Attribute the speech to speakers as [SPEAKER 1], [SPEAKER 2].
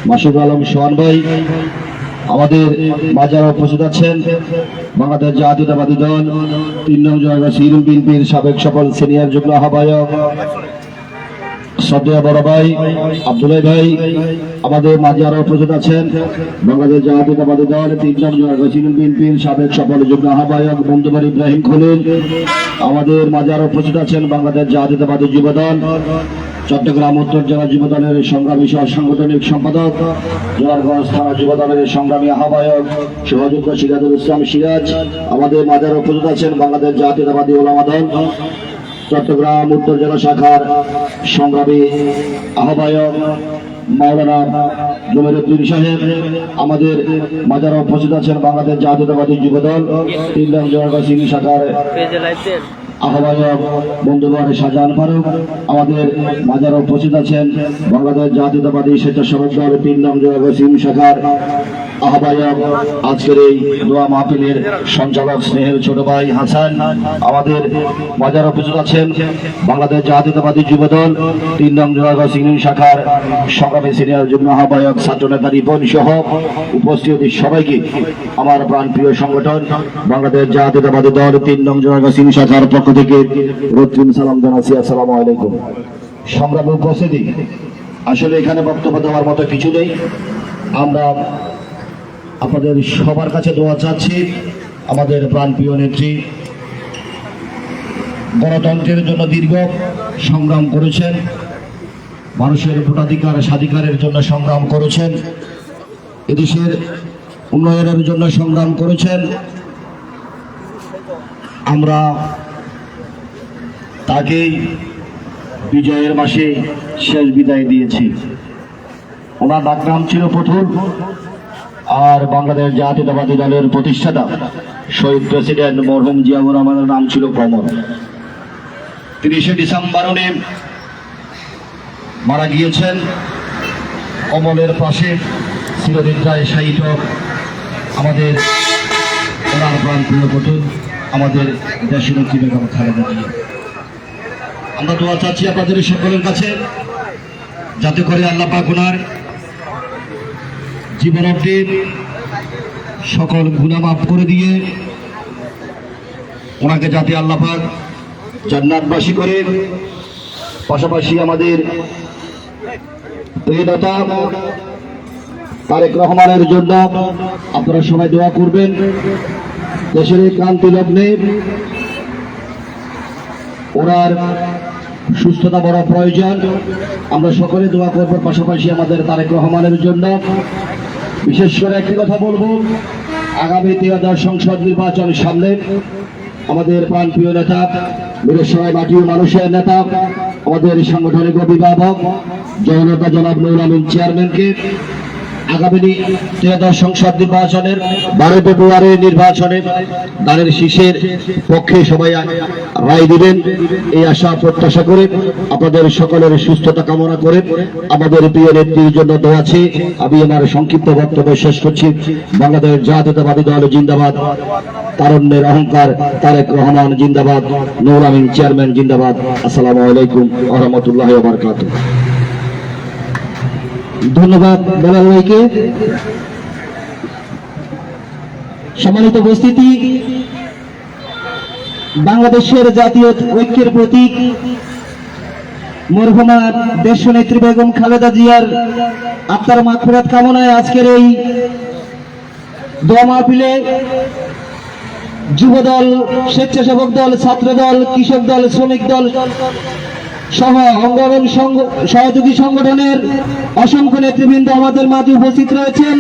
[SPEAKER 1] মাসুদ আলম সোহান ভাই আমাদের মাঝে উপস্থিত আছেন বাংলাদেশ জাতীয়তাবাদী দল 3 নং জয়গা সিরুল বিএনপির সাবেক সফল সিনিয়র যুগ্ম আহ্বায়ক শ্রদ্ধেয় বড় ভাই আব্দুল্লাহ ভাই আমাদের মাঝে উপস্থিত আছেন বাংলাদেশ জাতীয়তাবাদী দল 3 নং জয়গা সিরুল বিএনপির সাবেক সফল যুগ্ম আহ্বায়ক বন্ধুবাড়ি ইব্রাহিম খলিল আমাদের মাঝে উপস্থিত আছেন বাংলাদেশ জাতীয়তাবাদী যুবদল চট্টগ্রাম উত্তর জেলা যুবদলের সংগ্রামী সহ সাংগঠনিক সম্পাদক জোয়ারগঞ্জ থানা যুবদলের সংগ্রামী আহ্বায়ক সহযোগ্য সিরাজুল ইসলাম সিরাজ আমাদের মাঝে উপস্থিত আছেন বাংলাদেশ জাতীয়তাবাদী ওলামা দল চট্টগ্রাম উত্তর জেলা শাখার সংগ্রামী আহ্বায়ক মাওলানা জমিরুদ্দিন সাহেব আমাদের মাঝে উপস্থিত আছেন বাংলাদেশ জাতীয়তাবাদী যুবদল 3 নং জয়গা সিং শাখার আহ্বায়ক বন্ধুবাড়ি শাহজাহান ফারুক আমাদের মাঝে উপস্থিত আছেন বাংলাদেশ জাতীয়তাবাদী স্বেচ্ছাসেবক দল 3 নং জয়গা সিং শাখার আহ্বায়ক আজকের এই দোয়া মাহফিলের সঞ্চালক স্নেহের ছোট ভাই হাসান আমাদের মাঝে উপস্থিত আছেন বাংলাদেশ জাতীয়তাবাদী যুবদল 3 নং জয়গা সিং শাখার সংগ্রামী সিনিয়র যুগ্ম আহ্বায়ক ছাত্রনেতা রিপন সহ উপস্থিত সবাইকে আমার প্রাণপ্রিয় সংগঠন বাংলাদেশ জাতীয়তাবাদী দল 3 নং জয়গা সিং শাখার পক্ষ থেকে রক্তিম সালাম জানাচ্ছি। আসসালামু আলাইকুম। সংগ্রামী উপস্থিতি, আসলে এখানে বক্তব্য দেওয়ার মতো কিছু নেই। আমরা আপনাদের সবার কাছে দোয়া চাচ্ছি। আমাদের প্রাণপ্রিয় নেত্রী গণতন্ত্রের জন্য দীর্ঘ সংগ্রাম করেছেন, মানুষের ভোটাধিকার স্বাধিকারের জন্য সংগ্রাম করেছেন, এদেশের উন্নয়নের জন্য সংগ্রাম করেছেন। আমরা তাকে বিজয়ের মাসে শেষ বিদায় দিয়েছি। ওনার ডাকনাম ছিল পুতুল, আর বাংলাদেশ জাতীয়তাবাদী দলের প্রতিষ্ঠাতা শহীদ প্রেসিডেন্ট মরহুম জিয়াউর রহমানের নাম ছিল কমল। 30শে ডিসেম্বর উনি মারা গিয়েছেন। কমলের পাশে চিরনিদ্রায় শায়িত আমাদের ওনার প্রাণপ্রিয় পুতুল আমাদের দেশনেত্রী বেগম খালেদা জিয়া। আমরা দোয়া চাচ্ছি আপনাদের সকলের কাছে, যাতে করে আল্লাহ পাক ওনার জীবনাবধি সকল গুনাহ মাফ করে দিয়ে ওনাকে যাতে আল্লাহ পাক জান্নাতবাসী করে। পাশাপাশি আমাদের প্রিয় নেতা তারেক রহমানের জন্য আপনারা সবাই দোয়া করবেন। দেশের এই ক্রান্তি লগ্নে ওনার সুস্থতা বড় প্রয়োজন, আমরা সকলে দোয়া করব। পাশাপাশি আমাদের তারেক রহমানের জন্য বিশেষ করে একটি কথা বলবো, আগামী 13 সংসদ নির্বাচন সামনে আমাদের প্রাণপ্রিয় নেতা বীরসরাই মাটির মানুষের নেতা আমাদের সাংগঠনিক অভিভাবক জননেতা জনাব নুরুল আমিন চেয়ারম্যানকে আগামী 13 সংসদ নির্বাচনের 12 ফেব্রুয়ারি নির্বাচনে দানের শীষের পক্ষে সবাই রায় দিবেন, এই আশা প্রত্যাশা করে আপনাদের সকলের সুস্থতা কামনা করে আমাদের প্রিয় নেত্রীর জন্য দোয়া আছে। আমি আমার সংক্ষিপ্ত বক্তব্য শেষ করছি। বাংলাদেশ জাতীয়তাবাদী দল জিন্দাবাদ, তারুণ্যের অহংকার তারেক রহমান জিন্দাবাদ, নুরুল আমিন চেয়ারম্যান জিন্দাবাদ। আসসালামু আলাইকুম ওয়া রাহমাতুল্লাহি ওয়া বারাকাতুহু। ধন্যবাদ বেলাল ভাইকে। সম্মানিত উপস্থিতি, বাংলাদেশের জাতীয় ঐক্যের প্রতীক মরহুমা দেশনেত্রী বেগম খালেদা জিয়ার আত্মার মাগফিরাত কামনায় আজকের এই দোয়া মাহফিলে যুবদল, স্বেচ্ছাসেবক দল, ছাত্র দল, কৃষক দল, শ্রমিক দল সহ অঙ্গন সহযোগী সংগঠনের অসংখ্য নেতৃবৃন্দ আমাদের মাঝে উপস্থিত রয়েছেন।